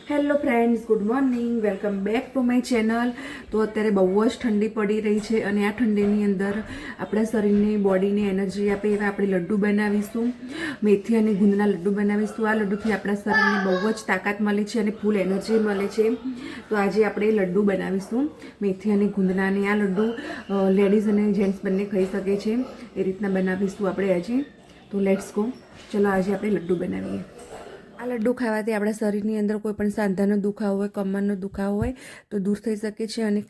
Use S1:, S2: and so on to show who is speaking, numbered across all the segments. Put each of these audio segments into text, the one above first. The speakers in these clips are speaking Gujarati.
S1: Hello friends, good morning. Welcome back to my channel. તો અત્યારે બહુ જ ઠંડી પડી રહી છે અને આ ઠંડીની અંદર આપણા શરીરને બોડીને એનર્જી આપે એવા આપણે લડ્ડુ બનાવીશું. મેથી અને ગુંદના લડ્ડુ બનાવીશું. આ લડ્ડુથી આપણા શરીરને બહુ જ તાકાત મળે છે અને ફૂલ એનર્જી મળે છે. તો આજે આપણે લડ્ડુ બનાવીશું મેથી અને ગુંદના. અને આ લડ્ડુ લેડીઝ અને જેન્ટ્સ બંને ખાઈ શકે છે. એ રીતના બનાવીશું આપણે આજે. તો લેટ્સ ગો. ચલો આજે આપણે લડ્ડુ બનાવીએ. આ લડ્ડુ ખાવાથી આપણા શરીરની અંદર કોઈ પણ સાંધાનો દુખાવો હોય, કમરનો દુખાવો હોય તો દૂર થઈ શકે છે અને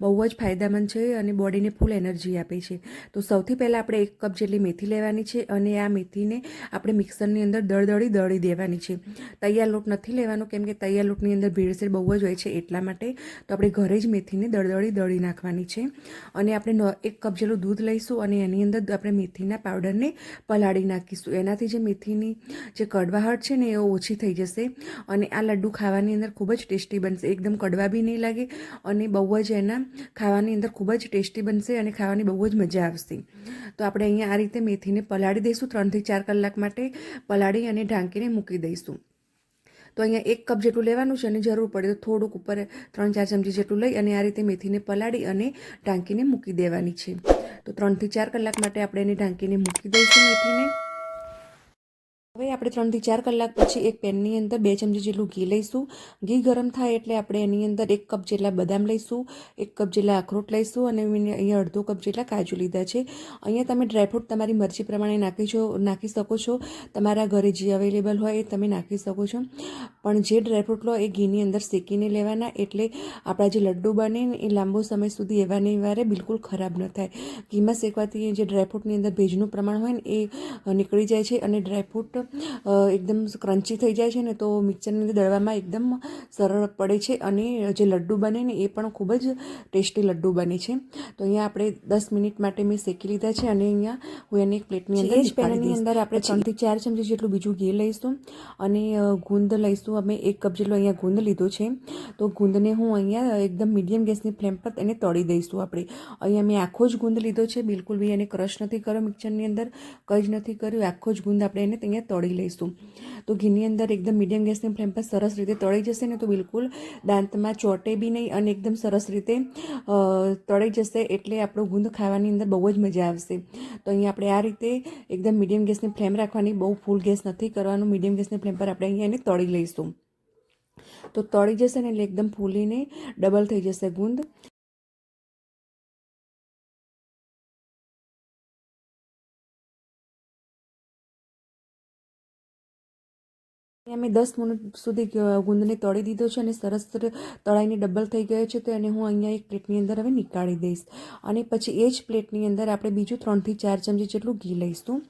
S1: બહુ જ ફાયદામંદ છે અને બોડીને ફૂલ એનર્જી આપે છે. તો સૌથી પહેલાં આપણે 1 કપ જેટલી મેથી લેવાની છે અને આ મેથીને આપણે મિક્સરની અંદર દળી દેવાની છે. તૈયાર લોટ નથી લેવાનો, કેમ કે તૈયાર લોટની અંદર ભેળસેળ બહુ જ હોય છે, એટલા માટે. તો આપણે ઘરે જ મેથીને દળી નાખવાની છે. અને આપણે 1 કપ જેટલું દૂધ લઈશું અને એની અંદર આપણે મેથીના પાવડરને પલાળી નાખીશું. એનાથી જે મેથીની જે કડવાહટ છે ને એ ઓછી થઈ જશે અને આ લડ્ડુ ખાવાની અંદર ખૂબ જ ટેસ્ટી બનશે. એકદમ કડવા બી નહીં લાગે અને બહુ જ એના ખાવાની અંદર ખૂબ જ ટેસ્ટી બનશે અને ખાવાની બહુ જ મજા આવશે. તો આપણે અહીંયા આ રીતે મેથીને પલાળી દઈશું. 3 થી 4 કલાક માટે પલાળી અને ઢાંકીને મૂકી દઈશું. તો અહીંયા 1 કપ જેટલું લેવાનું છે અને જરૂર પડે તો થોડુંક ઉપર 3-4 ચમચી જેટલું લઈ અને આ રીતે મેથીને પલાળી અને ઢાંકીને મૂકી દેવાની છે. તો 3 થી 4 કલાક માટે આપણે એને ઢાંકીને મૂકી દઈશું મેથીને. હવે આપણે 3 થી 4 કલાક પછી એક પેનની અંદર 2 ચમચી જેટલું ઘી લઈશું. ઘી ગરમ થાય એટલે આપણે એની અંદર 1 કપ જેટલા બદામ લઈશું, 1 કપ જેટલા અખરોટ લઈશું અને અહીંયા અડધો કપ જેટલા કાજુ લીધા છે. અહીંયા તમે ડ્રાયફ્રૂટ તમારી મરજી પ્રમાણે નાખી શકો છો. તમારા ઘરે જે અવેલેબલ હોય એ તમે નાખી શકો છો. પણ જે ડ્રાયફ્રૂટ લો એ ઘીની અંદર શેકીને લેવાના, એટલે આપણા જે લડ્ડુ બને ને એ લાંબો સમય સુધી એવા ને એવા બિલકુલ ખરાબ ન થાય. ઘીમાં શેકવાથી જે ડ્રાયફ્રૂટની અંદર ભેજનું પ્રમાણ હોય ને એ નીકળી જાય છે અને ડ્રાયફ્રૂટ એકદમ ક્રન્ચી થઈ જાય છે ને, તો મિક્સરની અંદર દળવામાં એકદમ સરળ પડે છે અને જે લડ્ડુ બને ને એ પણ ખૂબ જ ટેસ્ટી લડ્ડુ બને છે. તો અહીંયા આપણે 10 મિનિટ માટે મેં શેકી લીધા છે અને અહીંયા હું એને એક પ્લેટની અંદર નીકાળી દઈશ. અંદર આપણે 3 થી 4 ચમચી જેટલું બીજું ઘી લઈશું અને ગુંદ લઈશું. અમે 1 કપ જેટલો અહીંયા ગુંદ લીધો છે. તો ગુંદને હું અહીંયા એકદમ મીડિયમ ગેસની ફ્લેમ પર એને તળી દઈશું. આપણે અહીંયા મેં આખો જ ગુંદ લીધો છે, બિલકુલ બી એને ક્રશ નથી કર્યો મિક્સરની અંદર, કંઈ જ નથી કર્યું. આખો જ ગુંદ આપણે એને અહીંયા તળી લઈશું. તો ઘીની અંદર એકદમ મીડિયમ ગેસની ફ્લેમ પર સરસ રીતે તળી જશે ને તો બિલકુલ દાંતમાં ચોટે બી નહીં અને એકદમ સરસ રીતે તળી જશે, એટલે આપણો ગુંદ ખાવાની અંદર બહુ જ મજા આવશે. તો અહીંયા આપણે આ રીતે એકદમ મીડિયમ ગેસની ફ્લેમ રાખવાની, બહુ ફૂલ ગેસ નથી કરવાનું. મીડિયમ ગેસની ફ્લેમ પર આપણે અહીંયા એને તળી લઈશું. તો તળી જશે ને એટલે એકદમ ફૂલીને ડબલ થઈ જશે ગુંદ. અમે 10 મિનિટ સુધી ગુંદને તળી દીધો છે અને સરસ તળાઈને ડબલ થઈ ગયો છે. તો એને હું અહીંયા એક પ્લેટની અંદર હવે નીકાળી દઈશ. અને પછી એ જ પ્લેટની અંદર આપણે બીજું 3 થી 4 ચમચી જેટલું ઘી લઈશું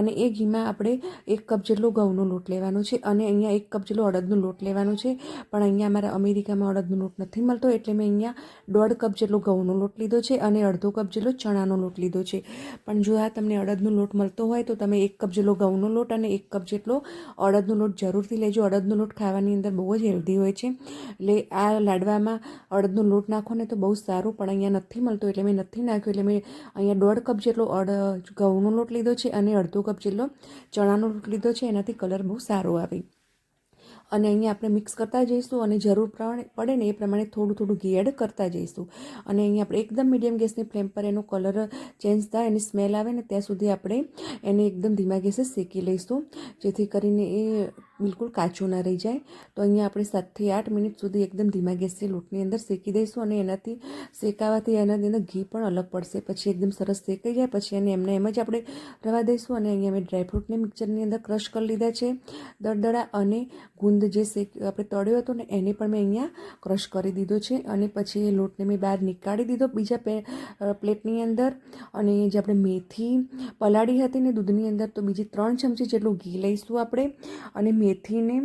S1: અને એ ઘીમાં આપણે 1 કપ જેટલો ઘઉંનો લોટ લેવાનો છે અને અહીંયા 1 કપ જેટલો અડદનો લોટ લેવાનો છે. પણ અહીંયા અમારા અમેરિકામાં અડદનો લોટ નથી મળતો, એટલે મેં અહીંયા 1.5 કપ જેટલો ઘઉંનો લોટ લીધો છે અને અડધો કપ જેટલો ચણાનો લોટ લીધો છે. પણ જો આ તમને અડદનો લોટ મળતો હોય તો તમે 1 કપ જેટલો ઘઉંનો લોટ અને 1 કપ જેટલો અડદનો લોટ જરૂરથી લેજો. અડદનો લોટ ખાવાની અંદર બહુ જ હેલ્ધી હોય છે, એટલે આ લાડવામાં અડદનો લોટ નાખો ને તો બહુ સારું. પણ અહીંયા નથી મળતો એટલે મેં નથી નાખ્યો. એટલે મેં અહીંયા 1.5 કપ જેટલો ઘઉંનો લોટ લીધો છે અને અડધો કપ જેટલો ચણાનો લોટ લીધો છે. એનાથી કલર બહુ સારો આવે. અને અહીંયા આપણે મિક્સ કરતા જઈશું અને જરૂર પડે ને એ પ્રમાણે થોડું ઘી એડ કરતા જઈશું. અને અહીંયા આપણે એકદમ મીડિયમ ગેસની ફ્લેમ પર એનો કલર ચેન્જ થાય, એની સ્મેલ આવે ને ત્યાં સુધી આપણે એને એકદમ ધીમા ગેસે શેકી લઈશું, જેથી કરીને એ બિલકુલ કાચું ના રહી જાય. તો અહીંયા આપણે 7 થી 8 મિનિટ સુધી એકદમ ધીમા ગેસે લોટની અંદર શેકી દઈશું અને એનાથી શેકાવાથી એનાથી અંદર ઘી પણ અલગ પડશે. પછી એકદમ સરસ શેકાઈ જાય પછી એને એમ જ આપણે રવા દઈશું. અને અહીંયા મેં ડ્રાયફ્રૂટને મિક્સરની અંદર ક્રશ કરી લીધા છે દળદળા, અને ગુંદ જે આપણે તળ્યો હતો ને એને પણ મેં અહીંયા ક્રશ કરી દીધો છે. અને પછી એ લોટને મેં બહાર નીકાળી દીધો બીજા પ્લેટની અંદર. અને જે આપણે મેથી પલાળી હતી ને દૂધની અંદર, તો બીજી 3 ચમચી જેટલું ઘી લઈશું આપણે અને મેથીને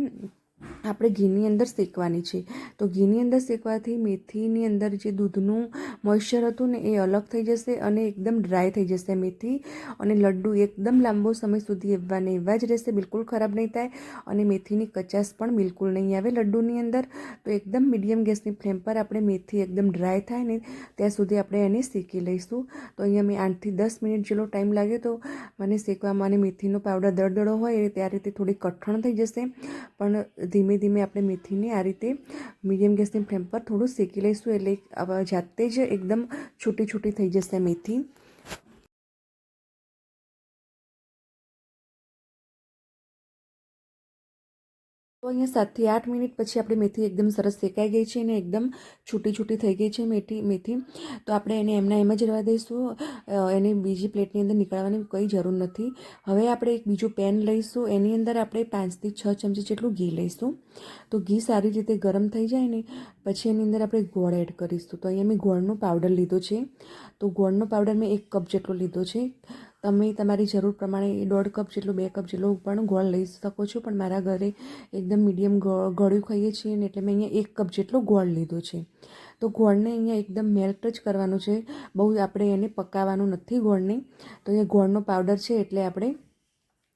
S1: આપણે ઘીની અંદર શેકવાની છે. તો ઘીની અંદર શેકવાથી મેથીની અંદર જે દૂધનું મોઇશ્ચર હતું ને એ અલગ થઈ જશે અને એકદમ ડ્રાય થઈ જશે મેથી. અને લડ્ડુ એકદમ લાંબો સમય સુધી એવા ને એવા જ રહેશે, બિલકુલ ખરાબ નહીં થાય અને મેથીની કચાશ પણ બિલકુલ નહીં આવે લડ્ડુની અંદર. તો એકદમ મીડિયમ ગેસની ફ્લેમ પર આપણે મેથી એકદમ ડ્રાય થાય ને ત્યાં સુધી આપણે એને શેકી લઈશું. તો અહીંયા મેં 8 થી 10 મિનિટ જેટલો ટાઈમ લાગ્યો તો મને શેકવામાં. અને મેથીનો પાવડર દળદળો હોય ત્યારે તે થોડી કઠણ થઈ જશે, પણ ધીમે ધીમે ધીમે આપણે મેથીને આ રીતે મીડિયમ ગેસની ફ્લેમ પર થોડું શેકી લઈશું, એટલે જાતે જ એકદમ છૂટી છૂટી થઈ જશે મેથી. તો અહીંયા 7 થી 8 મિનિટ પછી આપણી મેથી એકદમ સરસ શેકાઈ ગઈ છે અને એકદમ છૂટી છૂટી થઈ ગઈ છે મેથી. તો આપણે એને એમના એમ જ રહેવા દઈશું, એને બીજી પ્લેટની અંદર નીકળવાની કંઈ જરૂર નથી. હવે આપણે એક બીજું પેન લઈશું, એની અંદર આપણે 5 થી 6 ચમચી જેટલું ઘી લઈશું. તો ઘી સારી રીતે ગરમ થઈ જાય ને પછી એની અંદર આપણે ગોળ એડ કરીશું. તો અહીંયા મેં ગોળનો પાવડર લીધો છે. તો ગોળનો પાવડર મેં 1 કપ જેટલો લીધો છે. તમે તમારી જરૂર પ્રમાણે 1.5 કપ જેટલો 2 કપ જેટલો પણ ગોળ લઈ શકો છો, પણ મારા ઘરે એકદમ મીડિયમ ગળ્યું ખાઈએ છીએ ને એટલે મેં અહીંયા 1 કપ જેટલો ગોળ લીધો છે. તો ગોળને અહીંયા એકદમ મેલ્ટ જ કરવાનું છે, બહુ આપણે એને પકાવવાનું નથી ગોળને. તો અહીંયા ગોળનો પાવડર છે એટલે આપણે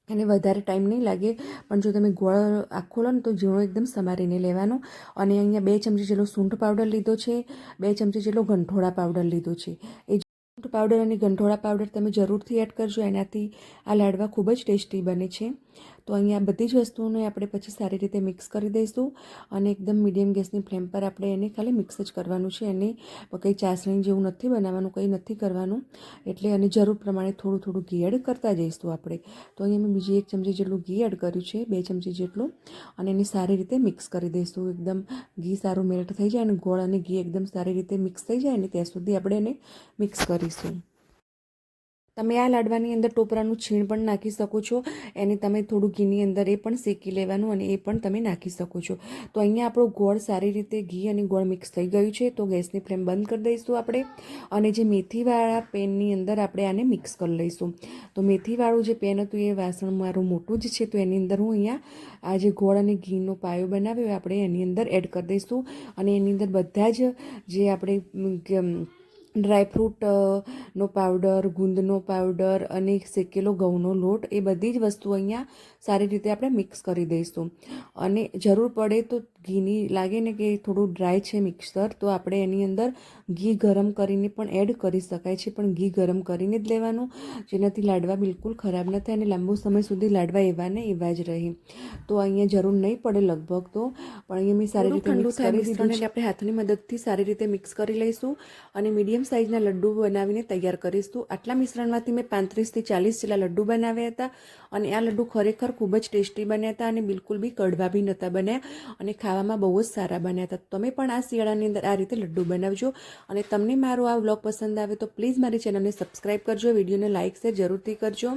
S1: એને વધારે ટાઈમ નહીં લાગે, પણ જો તમે ગોળ આખો લો ને તો ઝીણો એકદમ સમારીને લેવાનો. અને અહીંયા 2 ચમચી જેટલો સૂંઠ પાવડર લીધો છે, 2 ચમચી જેટલો ગંઠોડા પાવડર લીધો છે. એ સૂંઠ પાવડર અને ગંઠોડા પાવડર તમે જરૂરથી એડ કરજો, એનાથી આ લાડવા ખૂબ જ ટેસ્ટી બને છે. તો અહીંયા બધી જ વસ્તુઓને આપણે પછી સારી રીતે મિક્સ કરી દઈશું અને એકદમ મીડિયમ ગેસની ફ્લેમ પર આપણે એને ખાલી મિક્સ જ કરવાનું છે. એને કંઈ ચાસણી જેવું નથી બનાવવાનું, કંઈ નથી કરવાનું. એટલે અને જરૂર પ્રમાણે થોડું થોડું ઘી એડ કરતા જઈશું આપણે. તો અહીંયા મેં બીજી 1 ચમચી જેટલું ઘી એડ કર્યું છે, 2 ચમચી જેટલું, અને એને સારી રીતે મિક્સ કરી દઈશું. એકદમ ઘી સારું મેલ્ટ થઈ જાય અને ગોળ અને ઘી એકદમ સારી રીતે મિક્સ થઈ જાય ને ત્યાં સુધી આપણે એને મિક્સ કરીશું. તમે આ લાડવાની અંદર ટોપરાનું છીણ પણ નાખી શકો છો, એને તમે થોડું ઘીની અંદર એ પણ શેકી લેવાનું અને એ પણ તમે નાખી શકો છો. તો અહીંયા આપણો ગોળ સારી રીતે ઘી અને ગોળ મિક્સ થઈ ગયું છે. તો ગેસની ફ્લેમ બંધ કરી દઈશું આપણે, અને જે મેથીવાળા પેનની અંદર આપણે આને મિક્સ કરી લઈશું. તો મેથીવાળું જે પેન હતું એ વાસણ મારું મોટું જ છે, તો એની અંદર હું અહીંયા આ જે ગોળ અને ઘીનો પાયો બનાવ્યો આપણે એની અંદર એડ કરી દઈશું. અને એની અંદર બધા જ જે આપણે ડ્રાયફ્રૂટનો પાવડર, ગુંદનો પાવડર અને શેકેલો ઘઉંનો લોટ, એ બધી જ વસ્તુ અહીંયા સારી રીતે આપણે મિક્સ કરી દઈશું. અને જરૂર પડે તો ઘીની લાગે ને કે થોડું ડ્રાય છે મિક્સર, તો આપણે એની અંદર ઘી ગરમ કરીને પણ એડ કરી શકાય છે, પણ ઘી ગરમ કરીને જ લેવાનું, જેનાથી લાડવા બિલકુલ ખરાબ ન થાય અને લાંબો સમય સુધી લાડવા એવા ને એવા જ રહે. તો અહીંયા જરૂર નહીં પડે લગભગ તો, પણ અહીંયા મેં સારી રીતે મિક્સ કરી દીધું છે. આપણે હાથની મદદથી સારી રીતે મિક્સ કરી લઈશું અને મીડિયમ સાઇઝના લડ્ડુ બનાવીને તૈયાર કરીશું. આટલા મિશ્રણમાંથી મેં 35 થી 40 જેટલા લડ્ડુ બનાવ્યા હતા અને આ લડ્ડુ ખરેખર ખૂબ જ ટેસ્ટી બન્યા હતા અને બિલકુલ બી કડવા બી નહોતા બન્યા અને ખાવામાં બહુ જ સારા બન્યા હતા. તમે પણ આ શિયાળાની અંદર આ રીતે લડ્ડુ બનાવજો. અને તમને મારો આ વ્લોગ પસંદ આવે તો પ્લીઝ મારી ચેનલને સબસ્ક્રાઈબ કરજો, વિડીયોને લાઇક શેર જરૂરથી કરજો.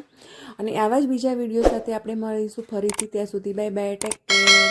S1: અને આવા જ બીજા વિડીયો સાથે આપણે મળીશું ફરીથી. ત્યાં સુધી બાય બાય, ટેક કેર.